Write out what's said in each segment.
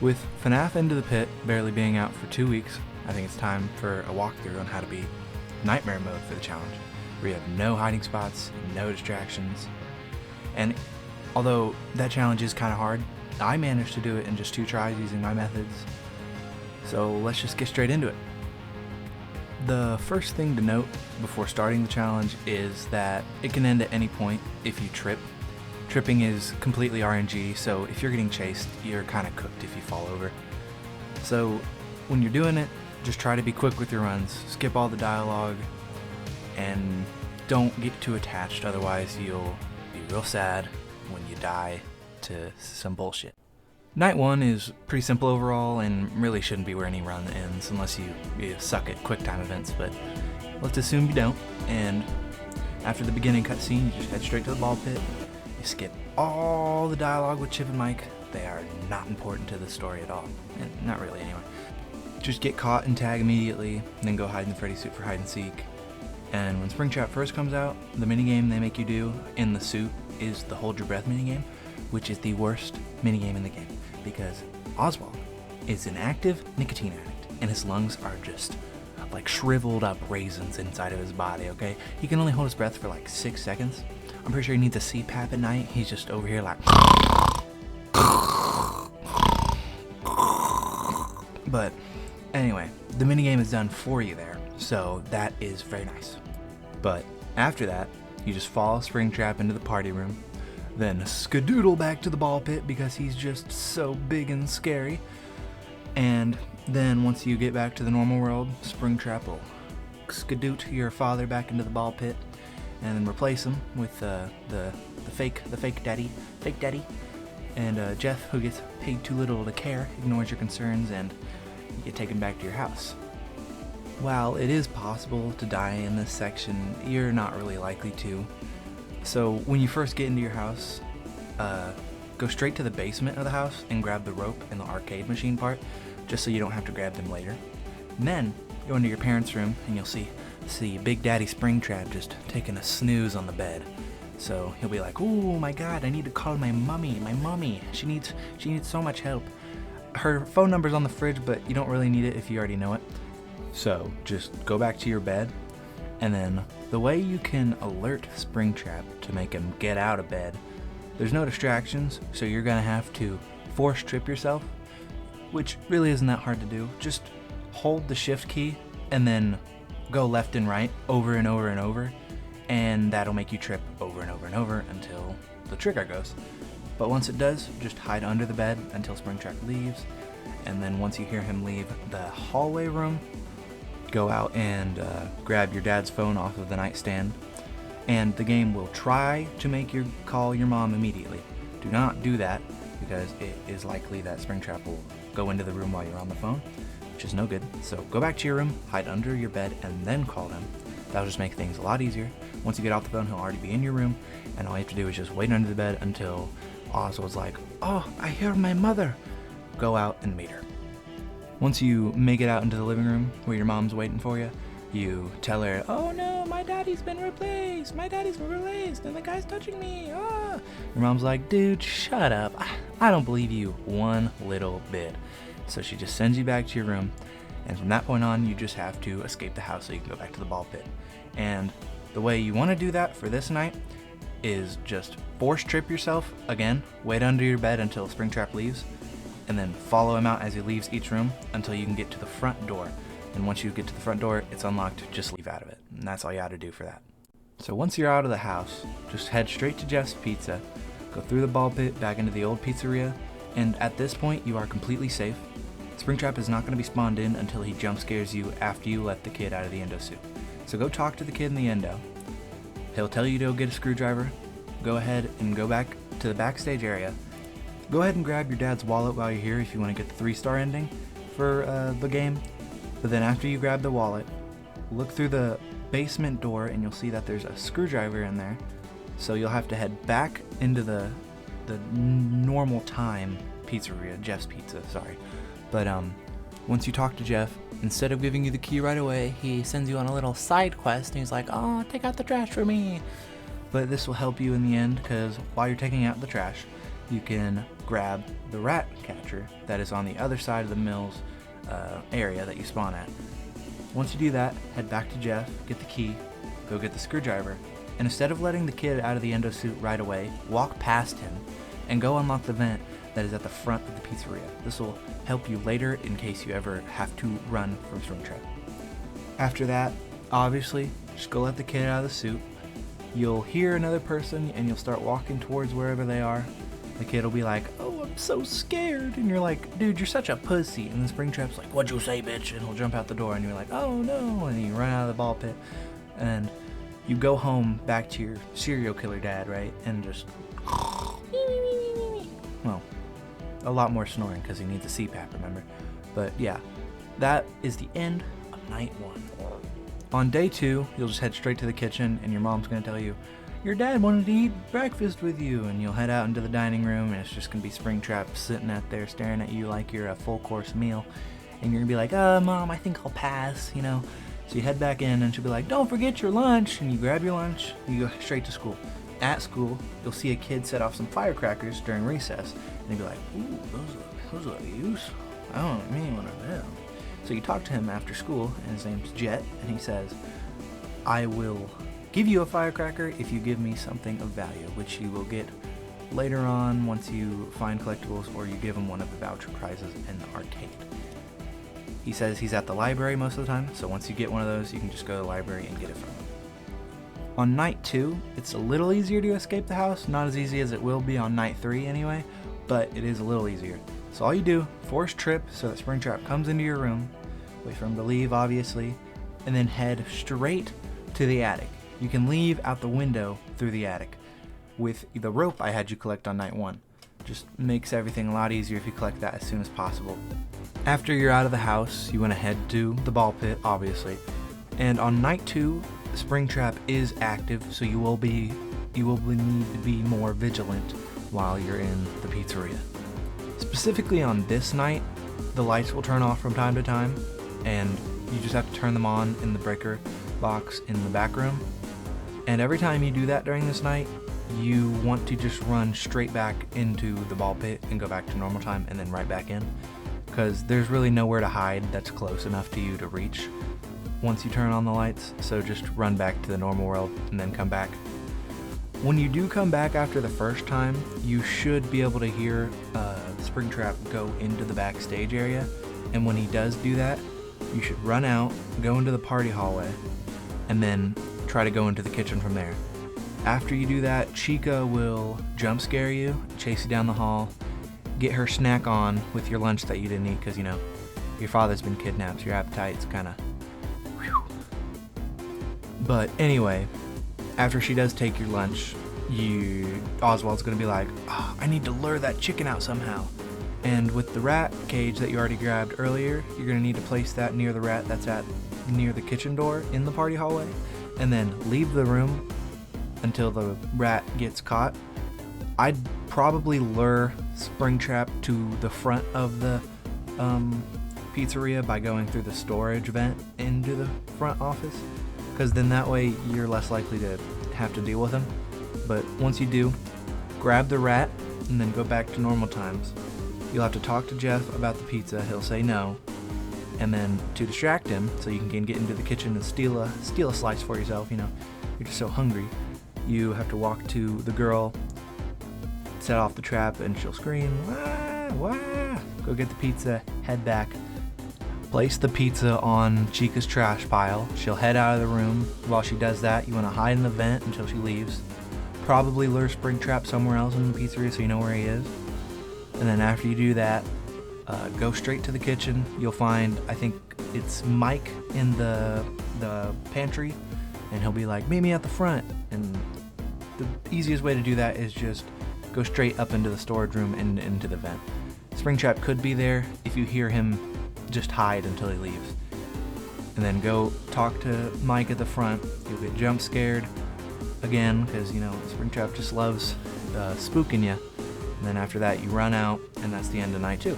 With Fnaf Into the Pit barely being out for 2 weeks, I think it's time for a walkthrough on how to beat Nightmare Mode for the challenge, where you have no hiding spots, no distractions. And although that challenge is kind of hard, I managed to do it in just 2 tries using my methods. So let's just get straight into it. The first thing to note before starting the challenge is that it can end at any point if you trip. Tripping is completely RNG, so if you're getting chased, you're kind of cooked if you fall over. So when you're doing it, just try to be quick with your runs, skip all the dialogue, and don't get too attached, otherwise you'll be real sad when you die to some bullshit. Night 1 is pretty simple overall and really shouldn't be where any run ends unless you suck at quick time events, but let's assume you don't. And after the beginning cutscene, you just head straight to the ball pit. You skip all the dialogue with Chip and Mike. They are not important to the story at all, and not really anyway. Just get caught and tag immediately, and then go hide in the Freddy suit for hide and seek. And when Springtrap first comes out, the minigame they make you do in the suit is the Hold Your Breath minigame, which is the worst minigame in the game, because Oswald is an active nicotine addict, and his lungs are just like shriveled up raisins inside of his body, okay? He can only hold his breath for like 6 seconds. I'm pretty sure he needs a CPAP at night. He's just over here like... But anyway, the minigame is done for you there, so that is very nice. But after that, you just follow Springtrap into the party room, then skadoodle back to the ball pit because he's just so big and scary. And then once you get back to the normal world, Springtrap will skadoot your father back into the ball pit and then replace him with the fake daddy. And Jeff, who gets paid too little to care, ignores your concerns, and you get taken back to your house. While it is possible to die in this section, you're not really likely to. So when you first get into your house, go straight to the basement of the house and grab the rope and the arcade machine part, just so you don't have to grab them later. And then go into your parents' room and you'll see Big Daddy Springtrap just taking a snooze on the bed. So he'll be like, "Oh my God, I need to call my mommy. She needs so much help. Her phone number's on the fridge, but you don't really need it if you already know it." So just go back to your bed, and then the way you can alert Springtrap to make him get out of bed, there's no distractions, so you're gonna have to force trip yourself, which really isn't that hard to do. Just hold the shift key and then go left and right over and over and over, and that'll make you trip over and over and over until the trigger goes. But once it does, just hide under the bed until Springtrap leaves, and then once you hear him leave the hallway room, go out and grab your dad's phone off of the nightstand, and the game will try to make you call your mom immediately. Do not do that, because it is likely that Springtrap will go into the room while you're on the phone, which is no good. So go back to your room, hide under your bed, and then call him. That'll just make things a lot easier. Once you get off the phone, he'll already be in your room, and all you have to do is just wait under the bed until Oswald's like, "Oh, I hear my mother." Go out and meet her. Once you make it out into the living room where your mom's waiting for you, you tell her, "Oh no, my daddy's been replaced, and the guy's touching me, ah." Your mom's like, "Dude, shut up. I don't believe you one little bit." So she just sends you back to your room, and from that point on, you just have to escape the house so you can go back to the ball pit. And the way you want to do that for this night is just force trip yourself again, wait under your bed until Springtrap leaves, and then follow him out as he leaves each room until you can get to the front door. And once you get to the front door, it's unlocked, just leave out of it. And that's all you have to do for that. So once you're out of the house, just head straight to Jeff's Pizza, go through the ball pit back into the old pizzeria, and at this point you are completely safe. Springtrap is not going to be spawned in until he jump scares you after you let the kid out of the endo suit. So go talk to the kid in the endo. He'll tell you to go get a screwdriver. Go ahead and go back to the backstage area. Go ahead and grab your dad's wallet while you're here if you want to get the 3-star ending for the game. But then after you grab the wallet, look through the basement door and you'll see that there's a screwdriver in there. So you'll have to head back into the normal time pizzeria, Jeff's Pizza, sorry. But once you talk to Jeff, instead of giving you the key right away, he sends you on a little side quest and he's like, "Oh, take out the trash for me." But this will help you in the end, because while you're taking out the trash, you can grab the rat catcher that is on the other side of the mill's area that you spawn at. Once you do that, head back to Jeff, get the key, go get the screwdriver, and instead of letting the kid out of the endo suit right away, walk past him and go unlock the vent that is at the front of the pizzeria. This will help you later in case you ever have to run from Springtrap. After that, obviously, just go let the kid out of the suit. You'll hear another person and you'll start walking towards wherever they are. The kid will be like, "Oh, I'm so scared." And you're like, "Dude, you're such a pussy." And then Springtrap's like, "What'd you say, bitch?" And he'll jump out the door and you're like, "Oh no." And you run out of the ball pit. And you go home back to your serial killer dad, right? And just, well, a lot more snoring because he needs a CPAP, remember? But yeah, that is the end of night 1. On day 2, you'll just head straight to the kitchen and your mom's going to tell you, "Your dad wanted to eat breakfast with you." And you'll head out into the dining room and it's just going to be Springtrap sitting out there staring at you like you're a full course meal. And you're going to be like, "Mom, I think I'll pass, you know." So you head back in and she'll be like, "Don't forget your lunch." And you grab your lunch, you go straight to school. At school, you'll see a kid set off some firecrackers during recess. And you'll be like, "Ooh, those are useful. I don't mean one of them." So you talk to him after school, and his name's Jet, and he says, "I will give you a firecracker if you give me something of value," which you will get later on once you find collectibles or you give him one of the voucher prizes in the arcade. He says he's at the library most of the time, so once you get one of those, you can just go to the library and get it from him. On night 2, it's a little easier to escape the house, not as easy as it will be on night 3 anyway, but it is a little easier. So all you do, force trip so that Springtrap comes into your room, wait for him to leave obviously, and then head straight to the attic. You can leave out the window through the attic with the rope I had you collect on night 1. Just makes everything a lot easier if you collect that as soon as possible. After you're out of the house, you want to head to the ball pit, obviously. And on night 2, Springtrap is active, so you will need to be more vigilant while you're in the pizzeria. Specifically on this night, the lights will turn off from time to time, and you just have to turn them on in the breaker box in the back room. And every time you do that during this night, you want to just run straight back into the ball pit and go back to normal time and then right back in, because there's really nowhere to hide that's close enough to you to reach once you turn on the lights. So just run back to the normal world and then come back. When you do come back after the first time, you should be able to hear Springtrap go into the backstage area, and when he does do that, you should run out, go into the party hallway, and then try to go into the kitchen from there. After you do that, Chica will jump scare you, chase you down the hall, get her snack on with your lunch that you didn't eat because, you know, your father's been kidnapped, so your appetite's kind of... But anyway, after she does take your lunch, Oswald's going to be like, "Oh, I need to lure that chicken out somehow." And with the rat cage that you already grabbed earlier, you're going to need to place that near the rat that's near the kitchen door in the party hallway, and then leave the room until the rat gets caught. I'd probably lure Springtrap to the front of the pizzeria by going through the storage vent into the front office, because then that way you're less likely to have to deal with him. But once you do, grab the rat and then go back to normal times. You'll have to talk to Jeff about the pizza. He'll say no. And then to distract him, so you can get into the kitchen and steal a slice for yourself, you know, you're just so hungry, you have to walk to the girl, set off the trap, and she'll scream, "Wah, wah!" Go get the pizza, head back, place the pizza on Chica's trash pile. She'll head out of the room. While she does that, you want to hide in the vent until she leaves. Probably lure Springtrap somewhere else in the pizzeria so you know where he is. And then after you do that, go straight to the kitchen. You'll find, I think it's Mike in the pantry, and he'll be like, "Meet me at the front." And the easiest way to do that is just go straight up into the storage room and into the vent. Springtrap could be there. If you hear him, just hide until he leaves. And then go talk to Mike at the front. You'll get jump scared again, because, you know, Springtrap just loves spooking you. And then after that, you run out, and that's the end of night 2.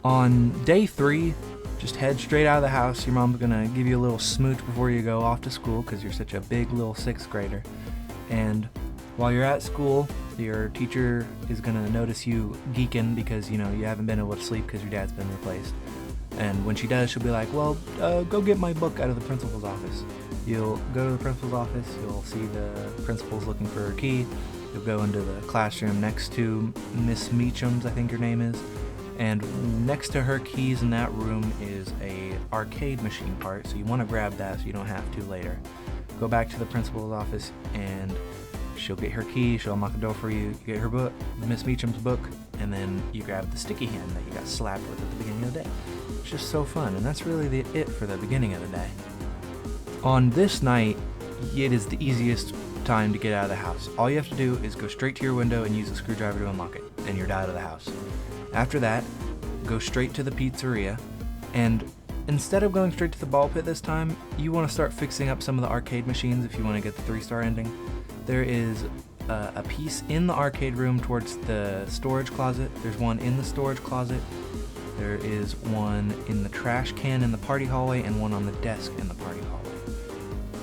On day 3, just head straight out of the house. Your mom's gonna give you a little smooch before you go off to school, because you're such a big little 6th grader. And While you're at school, your teacher is gonna notice you geeking because, you know, you haven't been able to sleep because your dad's been replaced. And when she does, she'll be like, well, go get my book out of the principal's office. You'll go to the principal's office, you'll see the principal's looking for her key. You'll go into the classroom next to Miss Meacham's, I think her name is. And next to her keys in that room is a arcade machine part, so you want to grab that so you don't have to later. Go back to the principal's office and she'll get her key, she'll unlock the door for you, you get her book, Miss Meacham's book, and then you grab the sticky hand that you got slapped with at the beginning of the day. It's just so fun, and that's really it for the beginning of the day. On this night, it is the easiest time to get out of the house. All you have to do is go straight to your window and use a screwdriver to unlock it, and you're out of the house. After that, go straight to the pizzeria, and instead of going straight to the ball pit this time, you want to start fixing up some of the arcade machines if you want to get the 3-star ending. There is a piece in the arcade room towards the storage closet. There's one in the storage closet. There is one in the trash can in the party hallway and one on the desk in the party hallway.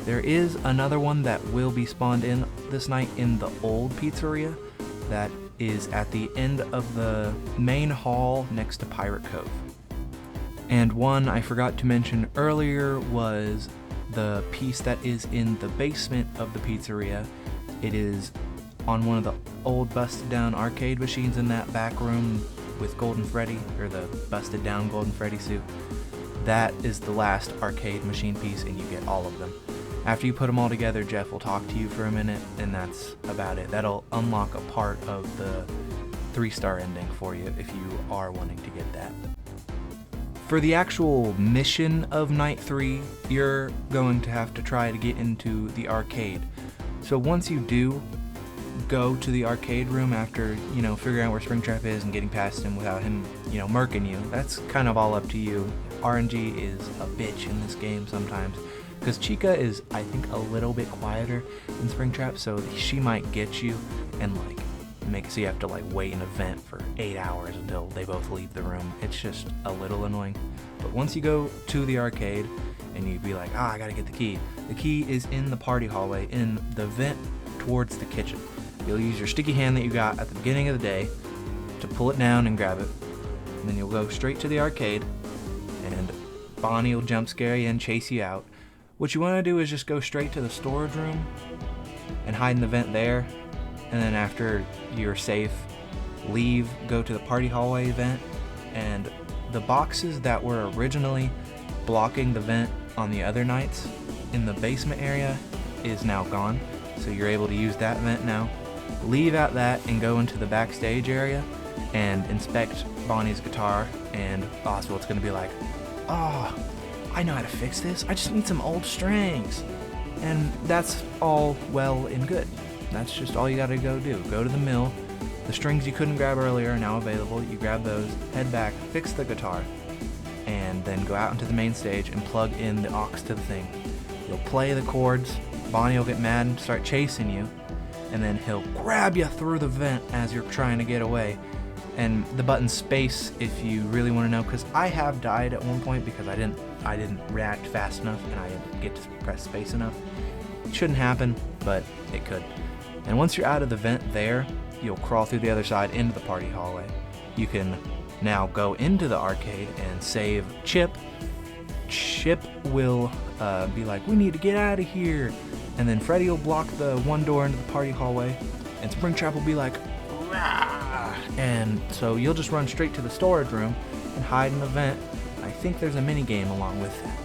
There is another one that will be spawned in this night in the old pizzeria that is at the end of the main hall next to Pirate Cove. And one I forgot to mention earlier was the piece that is in the basement of the pizzeria. It is on one of the old busted down arcade machines in that back room with Golden Freddy, or the busted down Golden Freddy suit. That is the last arcade machine piece, and you get all of them. After you put them all together, Jeff will talk to you for a minute, and that's about it. That'll unlock a part of the 3-star ending for you if you are wanting to get that. For the actual mission of Night 3, you're going to have to try to get into the arcade. So once you do go to the arcade room after, you know, figuring out where Springtrap is and getting past him without him, you know, murking you, that's kind of all up to you. RNG is a bitch in this game sometimes. Because Chica is, I think, a little bit quieter than Springtrap, so she might get you and like make it so you have to like wait in a vent for 8 hours until they both leave the room. It's just a little annoying. But once you go to the arcade and you be like, I gotta get the key is in the party hallway in the vent towards the kitchen. You'll use your sticky hand that you got at the beginning of the day to pull it down and grab it. And then you'll go straight to the arcade and Bonnie will jump scare you and chase you out. What you want to do is just go straight to the storage room and hide in the vent there, and then after you're safe, leave, go to the party hallway vent, and the boxes that were originally blocking the vent on the other nights in the basement area is now gone, so you're able to use that vent now. Leave out that and go into the backstage area and inspect Bonnie's guitar, and Oswald's going to be like, I know how to fix this. I just need some old strings. And that's all well and good. That's just all you gotta go do. Go to the mill. The strings you couldn't grab earlier are now available. You grab those, head back, fix the guitar, and then go out into the main stage and plug in the aux to the thing. You'll play the chords. Bonnie will get mad and start chasing you, and then he'll grab you through the vent as you're trying to get away. And the button space if you really want to know, because I have died at one point because I didn't react fast enough and I didn't get to press space enough. It shouldn't happen, but it could. And once you're out of the vent there, you'll crawl through the other side into the party hallway. You can now go into the arcade and save Chip. Chip will be like, we need to get out of here. And then Freddy will block the one door into the party hallway, and Springtrap will be like, rah! And so you'll just run straight to the storage room and hide in the vent. I think there's a mini game along with that.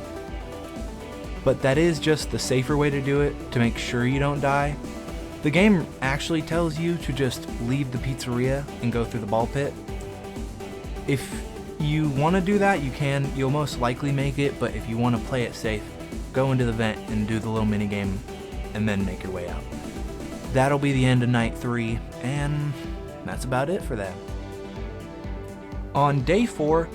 But that is just the safer way to do it to make sure you don't die. The game actually tells you to just leave the pizzeria and go through the ball pit. If you want to do that, you can. You'll most likely make it, but if you want to play it safe, go into the vent and do the little mini game and then make your way out. That'll be the end of Night 3, and that's about it for that. On day 4,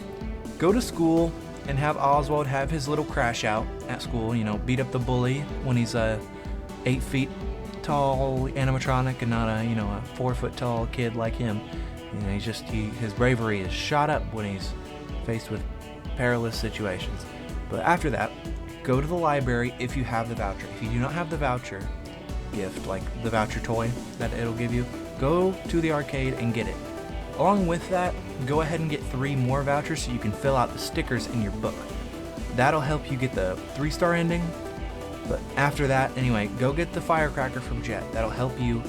go to school and have Oswald have his little crash out at school, you know, beat up the bully when he's a 8 feet tall animatronic and not a 4 foot tall kid like him. You know, his bravery is shot up when he's faced with perilous situations. But after that, go to the library if you have the voucher. If you do not have the voucher, gift, like the voucher toy that it'll give you, go to the arcade and get it. Along with that, go ahead and get 3 more vouchers so you can fill out the stickers in your book. That'll help you get the 3-star ending. But after that, anyway, go get the firecracker from Jet. That'll help you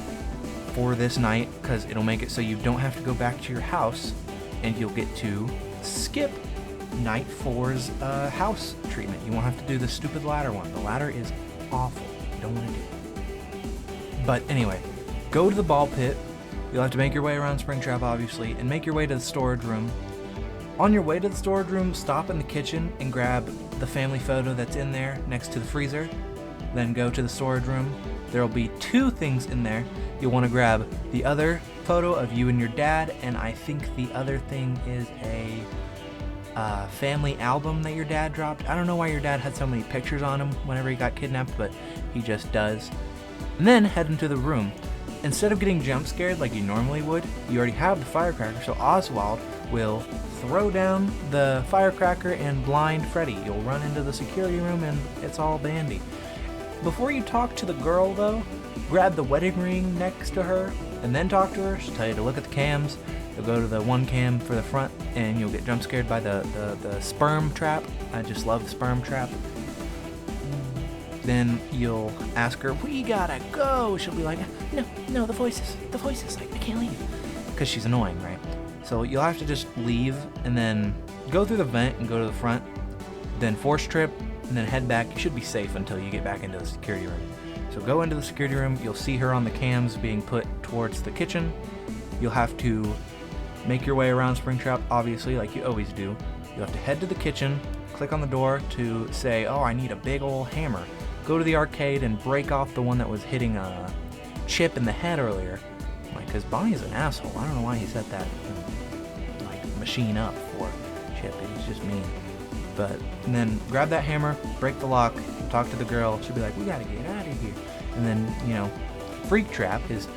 for this night, because it'll make it so you don't have to go back to your house, and you'll get to skip night 4's house treatment. You won't have to do the stupid ladder one. The ladder is awful. You don't want to do it. But anyway, go to the ball pit. You'll have to make your way around Springtrap, obviously, and make your way to the storage room. On your way to the storage room, stop in the kitchen and grab the family photo that's in there next to the freezer. Then go to the storage room. There will be 2 things in there. You'll want to grab the other photo of you and your dad, and I think the other thing is a family album that your dad dropped. I don't know why your dad had so many pictures on him whenever he got kidnapped, but he just does. And then head into the room. Instead of getting jump scared like you normally would, you already have the firecracker, so Oswald will throw down the firecracker and blind Freddy. You'll run into the security room and it's all dandy. Before you talk to the girl though, grab the wedding ring next to her and then talk to her. She'll tell you to look at the cams. You'll go to the one cam for the front and you'll get jump scared by the sperm trap. I just love the sperm trap. Then you'll ask her, we gotta go. She'll be like, no, the voices, I can't leave. Because she's annoying, right? So you'll have to just leave and then go through the vent and go to the front, then force trip, and then head back. You should be safe until you get back into the security room. So go into the security room. You'll see her on the cams being put towards the kitchen. You'll have to make your way around Springtrap, obviously, like you always do. You'll have to head to the kitchen, click on the door to say, oh, I need a big old hammer. Go to the arcade and break off the one that was hitting Chip in the head earlier. Because Bonnie's an asshole. I don't know why he set that machine up for Chip. He's just mean. But and then grab that hammer, break the lock, talk to the girl. She'll be like, we gotta get out of here. And then, Freak Trap, his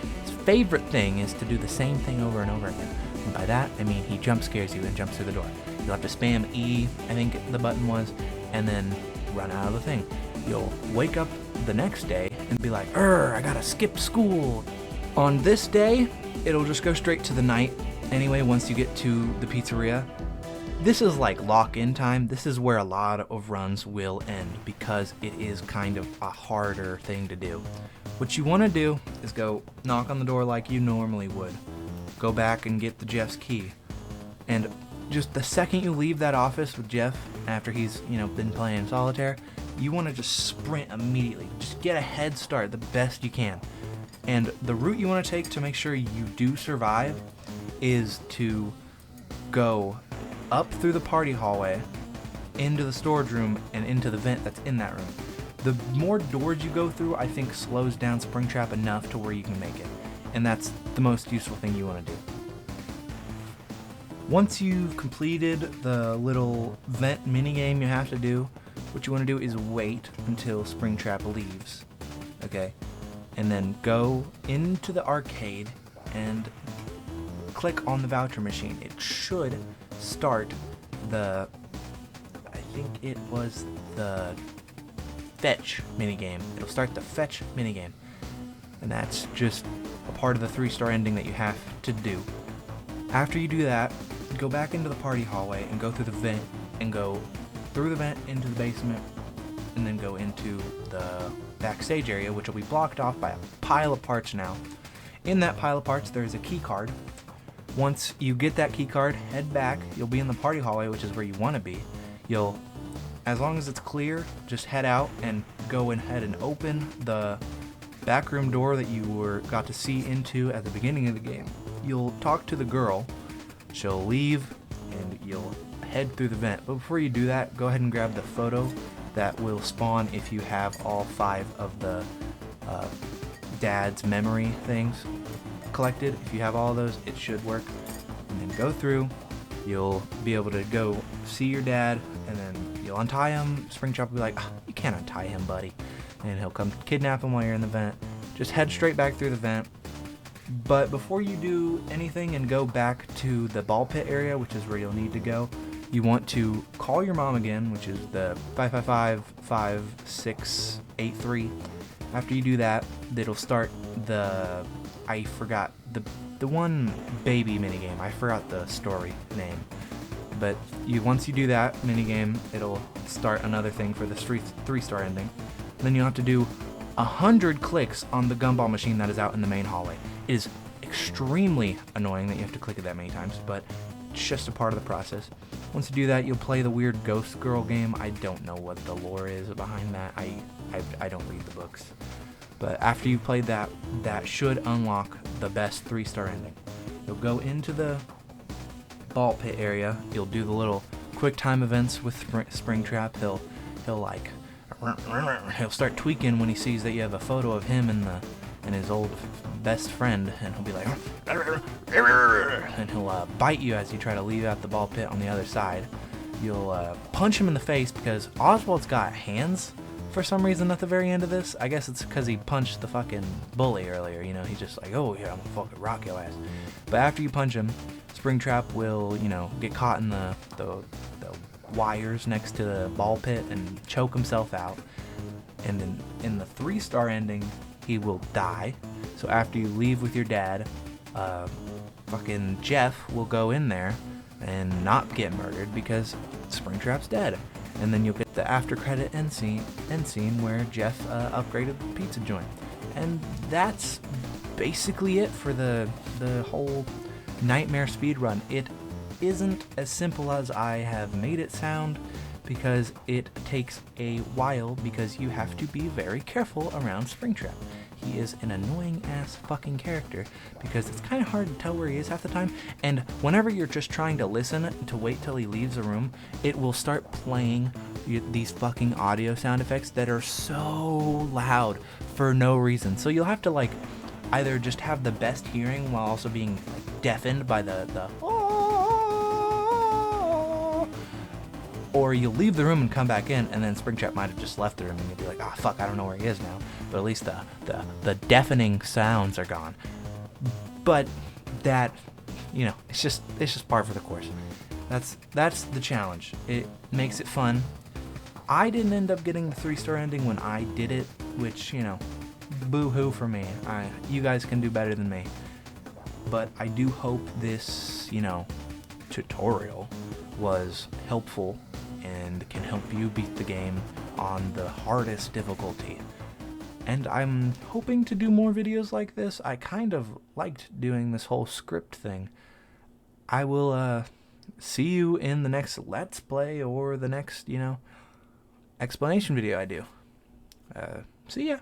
favorite thing is to do the same thing over and over again. And by that, I mean he jump scares you and jumps through the door. You'll have to spam E, I think the button was, and then run out of the thing. You'll wake up the next day and be like, I gotta skip school. On this day, it'll just go straight to the night. Anyway, once you get to the pizzeria, this is like lock-in time. This is where a lot of runs will end because it is kind of a harder thing to do. What you want to do is go knock on the door like you normally would. Go back and get the Jeff's key. And just the second you leave that office with Jeff, after he's, been playing solitaire, you want to just sprint immediately. Just get a head start the best you can. And the route you want to take to make sure you do survive is to go up through the party hallway, into the storage room, and into the vent that's in that room. The more doors you go through, I think slows down Springtrap enough to where you can make it. And that's the most useful thing you want to do. Once you've completed the little vent minigame you have to do, what you want to do is wait until Springtrap leaves. Okay? And then go into the arcade and click on the voucher machine. It should start I think it was the fetch minigame. It'll start the fetch minigame. And that's just a part of the 3-star ending that you have to do. After you do that, go back into the party hallway and go through the vent and go through the vent into the basement and then go into the backstage area, which will be blocked off by a pile of parts now. In that pile of parts, there is a key card. Once you get that key card, head back. You'll be in the party hallway, which is where you want to be. As long as it's clear, just head out and go ahead and open the back room door that you got to see into at the beginning of the game. You'll talk to the girl. She'll leave, and you'll head through the vent. But before you do that, go ahead and grab the photo that will spawn if you have all 5 of the dad's memory things collected. If you have all those, it should work. And then go through. You'll be able to go see your dad, and then you'll untie him. Springtrap will be like, you can't untie him, buddy. And he'll come kidnap him while you're in the vent. Just head straight back through the vent. But before you do anything and go back to the ball pit area, which is where you'll need to go, you want to call your mom again, which is the 555-5683, After you do that, it'll start the, I forgot, the one baby minigame. I forgot the story name. But once you do that minigame, it'll start another thing for the 3-star ending. Then you'll have to do 100 clicks on the gumball machine that is out in the main hallway. It is extremely annoying that you have to click it that many times, but it's just a part of the process. Once you do that, you'll play the weird Ghost Girl game. I don't know what the lore is behind that. I don't read the books. But after you've played that, that should unlock the best 3-star ending. You'll go into the ball pit area. You'll do the little quick time events with Springtrap. He'll start tweaking when he sees that you have a photo of him and his old best friend, and he'll be like, and he'll bite you as you try to leave out the ball pit on the other side. You'll punch him in the face because Oswald's got hands for some reason at the very end of this. I guess it's because he punched the fucking bully earlier. You know, he's just like, oh yeah, I'm gonna fucking rock your ass. But after you punch him, Springtrap will, you know, get caught in the wires next to the ball pit and choke himself out. And then in the 3-star ending, he will die. So after you leave with your dad, fucking Jeff will go in there and not get murdered because Springtrap's dead. And then you'll get the after credit end scene where Jeff upgraded the pizza joint. And that's basically it for the whole Nightmare speedrun. It isn't as simple as I have made it sound, because it takes a while because you have to be very careful around Springtrap. He is an annoying ass fucking character because it's kind of hard to tell where he is half the time, and whenever you're just trying to listen to wait till he leaves a room, it will start playing these fucking audio sound effects that are so loud for no reason. So you'll have to like either just have the best hearing while also being like deafened by the or you'll leave the room and come back in, and then Springtrap might have just left the room, and you'll be like, ah, fuck, I don't know where he is now. But at least the deafening sounds are gone. But that, you know, it's just par for the course. That's the challenge. It makes it fun. I didn't end up getting the 3-star ending when I did it, which, you know, boo-hoo for me. You guys can do better than me. But I do hope this, you know, tutorial was helpful and can help you beat the game on the hardest difficulty. And I'm hoping to do more videos like this. I kind of liked doing this whole script thing. I will see you in the next Let's Play or the next, you know, explanation video I do. See ya.